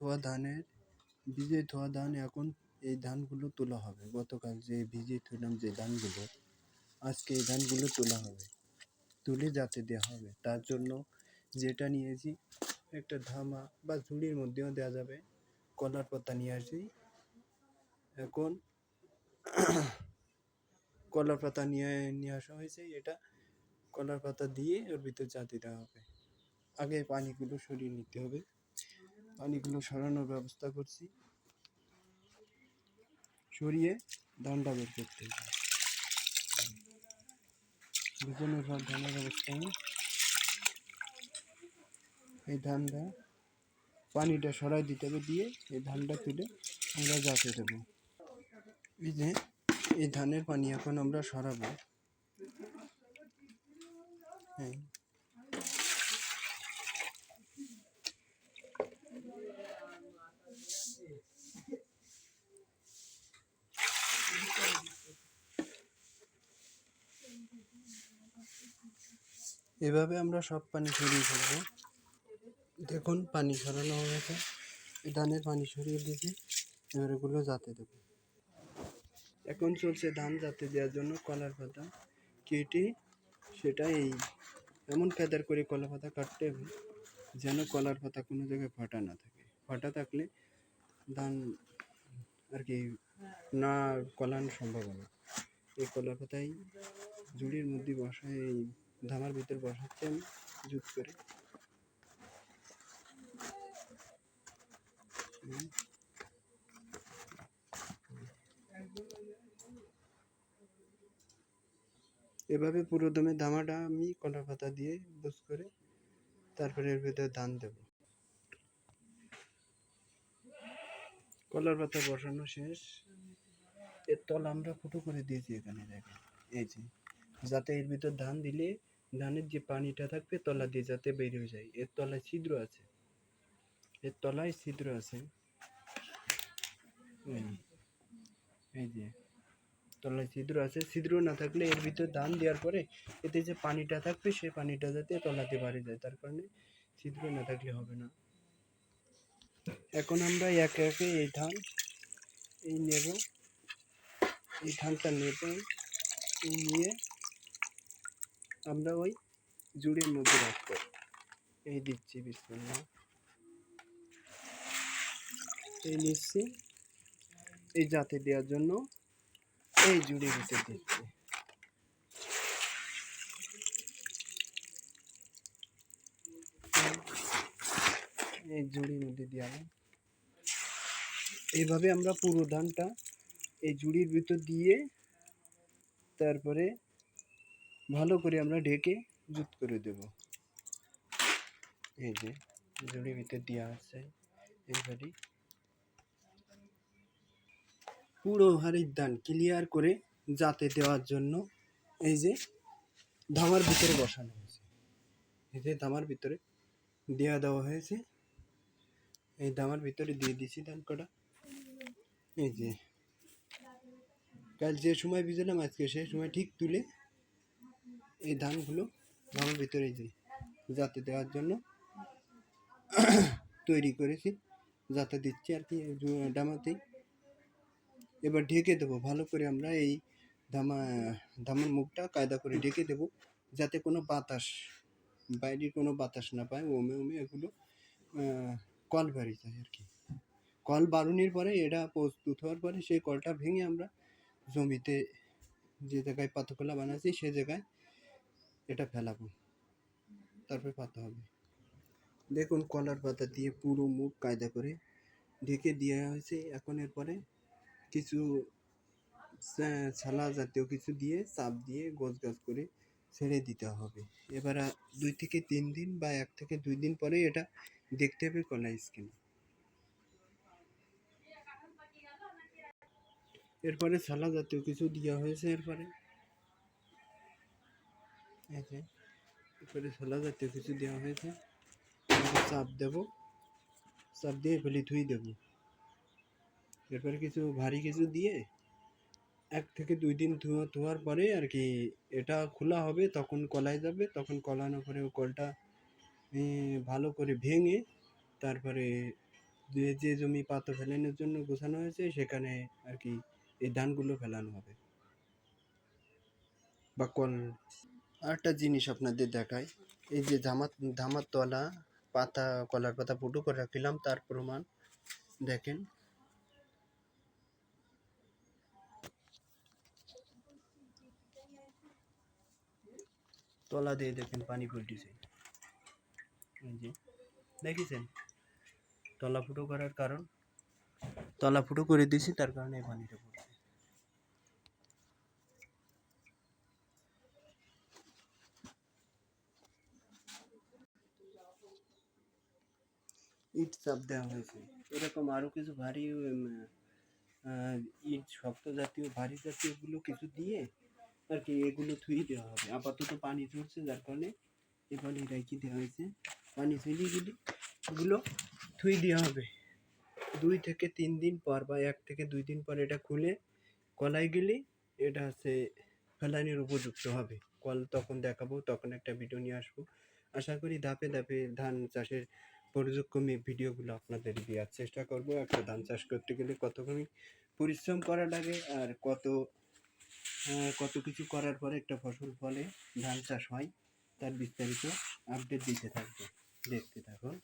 ধোয়া ধানের বীজে ধোয়া ধান এখন এই ধানগুলো তোলা হবে। গতকাল যে ভিজিয়ে থুলাম যে ধানগুলো, আজকে এই ধানগুলো তোলা হবে, তুলে যাতে দেওয়া হবে। তার জন্য যেটা নিয়েছি একটা ধামা বা ঝুড়ির মধ্যেও দেওয়া যাবে, কলার পাতা নিয়ে আসি। এখন কলার পাতা নিয়ে আসা হয়েছে, এটা কলার পাতা দিয়ে ওর ভিতর জাতি দেওয়া হবে। আগে পানিগুলো সরিয়ে নিতে হবে, পানিগুলো সরানোর ব্যবস্থা করছি, সরিয়ে ধানটা বের করতে হবে। বিছানোর পর ধানের অবস্থা এই ধানটা পানিটা সরাই দিতে হবে, দিয়ে এই ধানটা তুলে আমরা জাতে দেবো। এই যে এই ধানের পানি এখন আমরা সরাবো। হ্যাঁ, এভাবে আমরা সব পানি সরিয়ে ফেলবো। দেখুন পানি সরানো হয়ে গেছে, এই ধানের পানি সরিয়ে দিয়েছি, এবার এগুলো জাতে দেবো। এখন চলছে ধান জাতে দেওয়ার জন্য কলার পাতা কেটে, সেটা এই এমন কায়দার করে কলা পাতা কাটতে হবে যেন কলার পাতা কোনো জায়গায় ফাটা না থাকে। ফাটা থাকলে ধান আর কি না কলানোর সম্ভাবনা। এই কলার পাতাই ঝুড়ির মধ্যে বসায়, এই ধামার ভিতর বসাচ্ছি আমি জুত করে। এভাবে পুরো দমে ধামাটা আমি কলার পাতা দিয়ে বুঝ করে তারপরে এর ভিতরে ধান দেব। কলার পাতা বসানো শেষ, এর তল আমরা ফুটো করে দিয়েছি এখানে দেখেন, এই যে যাতে এর ভিতর ধান দিলে ধানের যে পানিটা থাকবে তলা দিয়ে যাতে বের হয়ে যায়। এর তলায় ছিদ্র আছে, এর তলায় ছিদ্র আছে, এই যে তলায় ছিদ্র আছে। ছিদ্র না থাকলে এর ভিতর ধান দেওয়ার পরে এতে যে পানিটা থাকবে সেই পানিটা যাতে তলাতে বাড়ি যায়, তার কারণে ছিদ্র না থাকলে হবে না। এখন আমরা একে একে এই ধান এই নেব, এই ধানটা নেব, এই নিয়ে আমরা ওই জুড়ির মধ্যে রাখবো। এই দিচ্ছি বিসমিল্লাহ, এই নিচ্ছি, এই জাতে দেওয়ার জন্য এই জুড়ির ভিতরে দিচ্ছি। এই জুড়ির মধ্যে দিলাম। এইভাবে আমরা পুরো ধানটা এই জুড়ির ভিতর দিয়ে তারপরে ভালো করে আমরা ঢেকে জুত করে দেব। এই যে জুড়ির ভিতর দেওয়া আছে, এইভাবে পুরো হাড়ির ধান ক্লিয়ার করে জাতে দেওয়ার জন্য এই যে ধামার ভিতরে বসানো হয়েছে। এই যে ধামার ভিতরে দেওয়া হয়েছে, এই ধামার ভিতরে দিয়ে দিছি ধান কটা। এই যে কাল যে সময় ভিজলাম আজকে সেই সময় ঠিক তুলে এই ধানগুলো ধামার ভিতরে যে জাতে দেওয়ার জন্য তৈরি করেছি, যাতে দিচ্ছি আর কি ডামাতেই। এবার ঢেকে দেবো ভালো করে, আমরা এই ধামার মুখটা কায়দা করে ঢেকে দেবো যাতে কোনো বাতাস, বাইরের কোনো বাতাস না পায়। ওমে এগুলো কল বাড়ি যায় আর কি। কল বারুনির পরে এটা প্রস্তুত হওয়ার পরে সেই কলটা ভেঙে আমরা জমিতে যে জায়গায় পাতাকলা বানাচ্ছি সে জায়গায় এটা ফেলাবো, তারপরে পাতা হবে। দেখুন কলার পাতা দিয়ে পুরো মুখ কায়দা করে ঢেকে দেওয়া হয়েছে। এখন এরপরে কিছু ছালা জাতীয় কিছু দিয়ে চাপ দিয়ে গোছ গাছ করে ছেড়ে দিতে হবে। এবার 2 থেকে 3 দিন বা 1 থেকে 2 দিন পরে এটা দেখতে হবে কলা স্কিন। এরপরে ছালা জাতীয় কিছু দেওয়া হয়েছে, এরপরে ছালা জাতীয় কিছু দেওয়া হয়েছে, চাপ দেব, চাপ দিয়ে ফেলে ধুই দেব। এরপরে কিছু ভারী কিছু দিয়ে 1 থেকে 2 দিন ধোয়ার পরে আর কি এটা খোলা হবে, তখন কলায় যাবে। তখন কলানোর পরে কলটা ভালো করে ভেঙে তারপরে যে জমি পাতা ফেলানোর জন্য গোছানো হয়েছে সেখানে আর কি এই ধানগুলো ফেলানো হবে বা কল। আরেকটা জিনিস আপনাদের দেখাই, এই যে ধামার তলা পাতা, কলার পাতা ফুটো করে রাখলাম, তার প্রমাণ দেখেন। তলা দিয়ে দেখেন পানি পড়তেছে, এই যে দেখেছেন তলা ফুটো করার কারণ, তলা ফুটো করে দিয়েছি তার কারণে এই পানিটা পড়ছে। ইট চাপ দেওয়া হয়েছে, এরকম আরো কিছু ভারী ইট, শক্ত জাতীয় ভারী জাতীয় গুলো কিছু দিয়ে আর কি এগুলো থুই দেওয়া হবে। আপাতত পানি চলছে যার কারণে এ পানি রেখে দেওয়া হয়েছে, পানি চলে গেলে এগুলো থুই দেওয়া হবে 2 থেকে 3 দিন পর বা 1 থেকে 2 দিন পর এটা খুলে কলাই গেলে এটা হচ্ছে ফেলানির উপযুক্ত হবে। কল তখন দেখাবো, তখন একটা ভিডিও নিয়ে আসবো। আশা করি ধাপে ধাপে ধান চাষের পর্যক্রমে ভিডিওগুলো আপনাদের দেওয়ার চেষ্টা করব। একটা ধান চাষ করতে গেলে কতখানি পরিশ্রম করা লাগে আর কত কিছু করার পরে একটা ফসল ফলে ধান চাষ হয়, তার বিস্তারিত আপডেট দিতে থাকবে, দেখতে থাকুন।